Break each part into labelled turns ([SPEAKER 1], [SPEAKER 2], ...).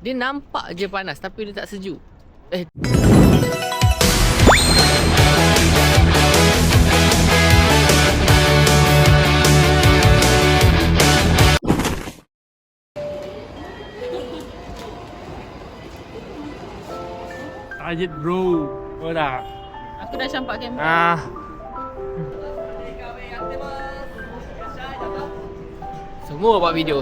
[SPEAKER 1] Dia nampak je panas tapi dia tak sejuk.
[SPEAKER 2] Tajit bro. Oh dah.
[SPEAKER 3] Aku dah campak kamera.
[SPEAKER 1] Semua buat video.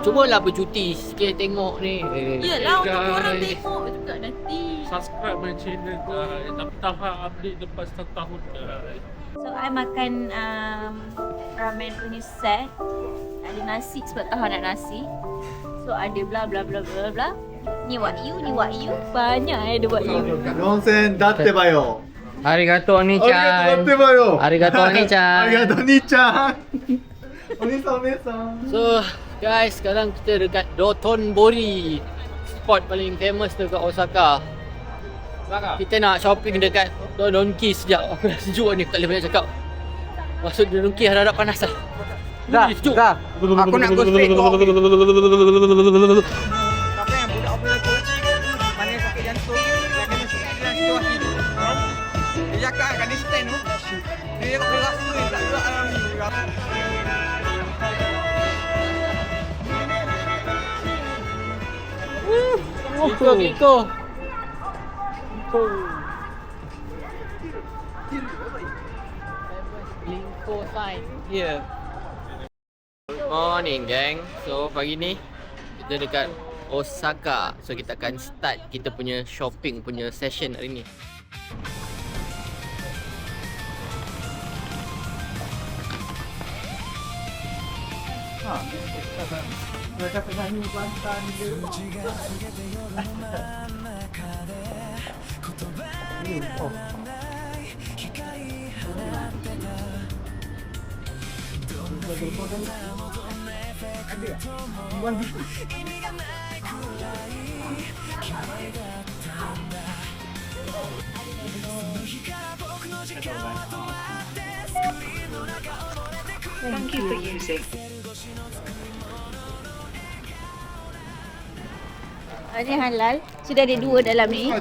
[SPEAKER 1] Cubalah bercuti sikit tengok ni.
[SPEAKER 3] Yelah, untuk korang tengok juga nanti.
[SPEAKER 2] Subscribe my channel guys. Tak tahan update lepas setahun guys.
[SPEAKER 3] So, I makan ramen punya set. Ada nasi sebab tahan nak nasi. So, ada bla bla bla bla bla. Ni what you. Banyak ada what you.
[SPEAKER 4] 4000だってばよ。
[SPEAKER 1] Arigato Oni-chan.
[SPEAKER 4] ってばよ。
[SPEAKER 1] Arigato Oni-chan.
[SPEAKER 4] ありがとう兄ちゃん。お兄さんお姉さん。
[SPEAKER 1] So guys, sekarang kita dekat Dotonbori, spot paling famous dekat Osaka. Kita nak shopping dekat Donki sekejap. Aku dah sejuk ni, tak boleh banyak cakap. Masuk Donki harap-harap panas lah. Sejuk.
[SPEAKER 5] Aku nak go straight to office. Siapa yang budak operator kunci ke? Mana yang sakit jantung? Dia kena sikit dalam situasi tu. Dia cakap kan dia stand tu. Dia tak boleh rasa ni, tak gerak dalam ni.
[SPEAKER 1] Kiko. Linko sign here. Good morning gang. So pagi ni kita dekat Osaka. So kita akan start kita punya shopping punya session hari ni.
[SPEAKER 6] Thank you for using.
[SPEAKER 3] Ini halal. Sudah ada 2 dalam ni.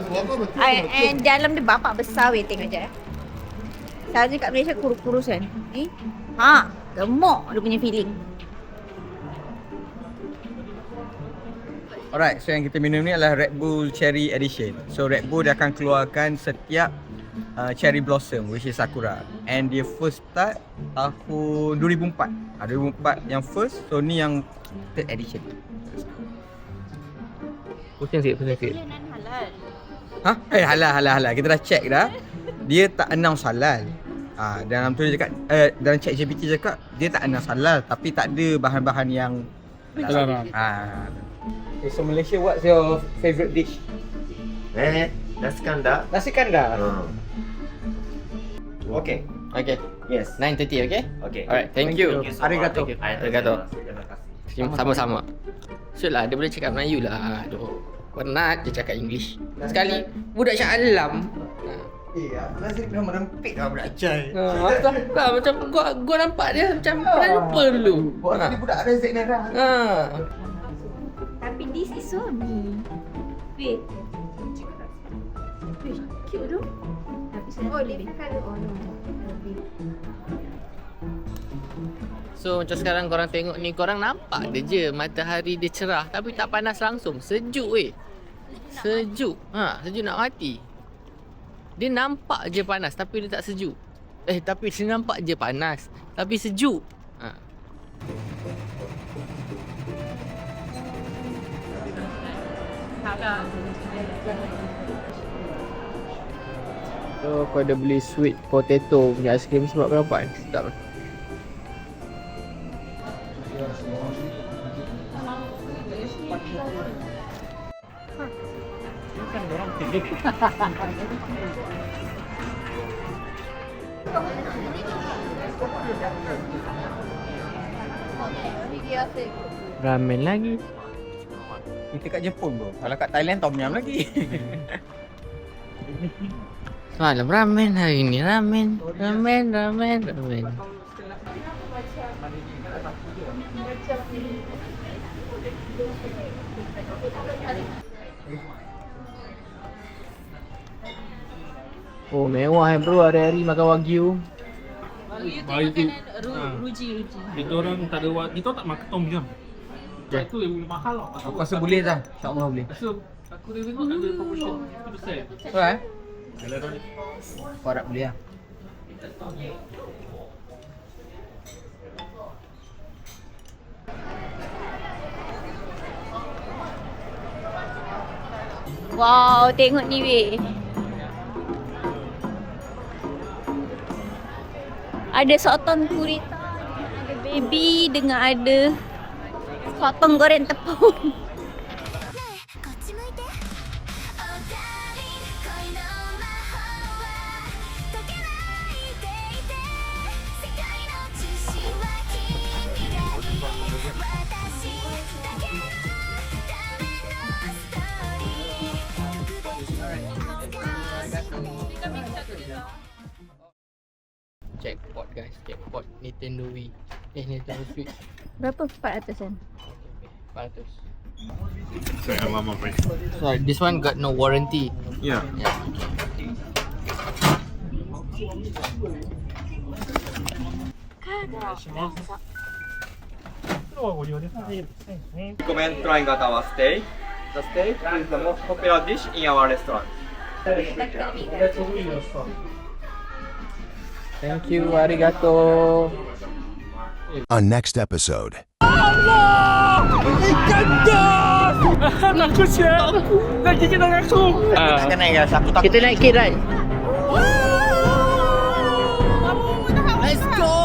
[SPEAKER 3] And dalam dia bapak besar weh, tengok je. Selalu kat Malaysia kurus-kurus kan. Ni. Gemuk dia punya feeling.
[SPEAKER 5] Alright, so yang kita minum ni adalah Red Bull Cherry Edition. So Red Bull dia akan keluarkan setiap cherry blossom which is Sakura. And dia first start tahun 2004. 2004 yang first, so ni yang third edition.
[SPEAKER 1] Pusing sikit.
[SPEAKER 3] Non halal.
[SPEAKER 5] Halal. Kita dah check dah. Dia tak announce halal. Dalam tu dia cakap dalam chat GPT cakap dia tak announce halal tapi tak ada bahan-bahan yang
[SPEAKER 2] Terlarang.
[SPEAKER 5] Okay, so Malaysia, what's your favourite dish?
[SPEAKER 4] Nasi kandar.
[SPEAKER 5] Nasi kandar.
[SPEAKER 4] Okay.
[SPEAKER 1] Okay.
[SPEAKER 4] Yes.
[SPEAKER 1] 9:30 okay?
[SPEAKER 4] Okay.
[SPEAKER 1] Alright, thank you.
[SPEAKER 5] Arigato.
[SPEAKER 1] Arigato. Sama-sama. Syuk lah, dia boleh cakap Melayu lah. Aduh, penat je cakap English. Sekali budak Shah Alam.
[SPEAKER 5] Nazir dah merempit dah budak Acai.
[SPEAKER 1] Macam gua nampak dia macam pernah lupa dulu.
[SPEAKER 5] Buat budak ada Zainara.
[SPEAKER 3] Tapi this is suami. Wait. Cute tu. Tapi saya dia kan no.
[SPEAKER 1] So macam sekarang korang tengok ni, korang nampak dia je matahari dia cerah tapi tak panas langsung. Sejuk weh. Sejuk. Sejuk nak mati. Dia nampak je panas tapi dia tak sejuk. Tapi dia nampak je panas tapi sejuk. So kau ada beli sweet potato punya aiskrim sebab berapa kan? Sedap. Ramen lagi.
[SPEAKER 5] Kita kat Jepun bro. Kalau kat Thailand tom yum lagi.
[SPEAKER 1] Malam ramen hari ni ramen. Oh mewah bro, hari-hari makan wagyu.
[SPEAKER 2] Baik tu.
[SPEAKER 3] Ruji.
[SPEAKER 2] Kita orang tak ada kita tak makan tom jam. Itu yang mahal lah.
[SPEAKER 5] Aku rasa boleh dah. InsyaAllah boleh.
[SPEAKER 2] So aku dah tengok ada promotion 50%.
[SPEAKER 5] Betul Kau harap boleh lah.
[SPEAKER 3] Wow, tengok ni weh. Ada sotong gurita, ada baby dengan ada sotong goreng tepung.
[SPEAKER 1] Jackpot guys, jackpot Nintendo Wii. Nintendo Switch.
[SPEAKER 3] Berapa? 400 kan?
[SPEAKER 1] 400.
[SPEAKER 2] Saya lama baik.
[SPEAKER 1] So this one got no warranty.
[SPEAKER 2] Ya.
[SPEAKER 1] Yeah.
[SPEAKER 5] Recommend trying out our steak. The steak is the most popular dish in our restaurant.
[SPEAKER 1] Thank you, arigato.
[SPEAKER 7] On next episode.
[SPEAKER 2] Takut siap. Lagi kena aku.
[SPEAKER 5] Kita naik guys, aku takut.
[SPEAKER 1] Kita naik kid right? Let's go.